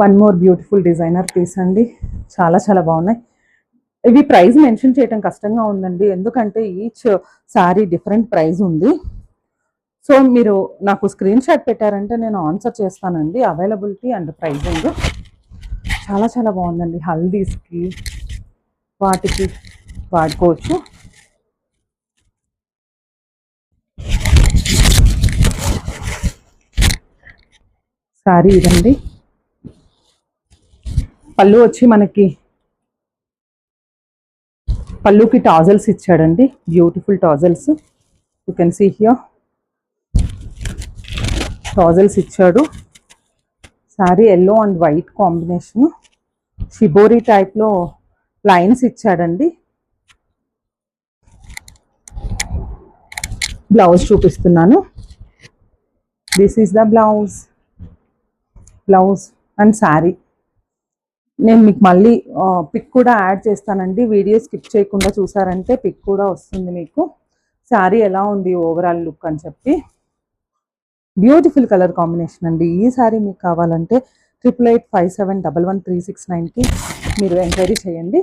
One more beautiful designer piece అండి. చాలా చాలా బాగున్నాయి. ఇవి ప్రైస్ మెన్షన్ చేయడం కష్టంగా ఉందండి, ఎందుకంటే ఈచ్ శారీ డిఫరెంట్ ప్రైస్ ఉంది. సో మీరు నాకు స్క్రీన్ షాట్ పెట్టారంటే నేను ఆన్సర్ చేస్తానండి. అవైలబిలిటీ అండ్ ప్రైజింగ్ చాలా చాలా బాగుందండి. హల్దీస్కి వాటికి వాడుకోవచ్చు. శారీ ఇదండి. పళ్ళు వచ్చి మనకి పళ్ళుకి టాజల్స్ ఇచ్చాడండి, beautiful tassels. You can see here tassels ఇచ్చాడు. Sari yellow and white combination, shibori టైప్లో లైన్స్ ఇచ్చాడండి. బ్లౌజ్ చూపిస్తున్నాను. This is the blouse and sari. నేను మీకు మళ్ళీ పిక్ కూడా యాడ్ చేస్తానండి. వీడియో స్కిప్ చేయకుండా చూసారంటే పిక్ కూడా వస్తుంది మీకు. శారీ ఎలా ఉంది ఓవరాల్ లుక్ అని చెప్పి. బ్యూటిఫుల్ కలర్ కాంబినేషన్ అండి. ఈ శారీ మీకు కావాలంటే 8885711369కి మీరు ఎంక్వైరీ చేయండి.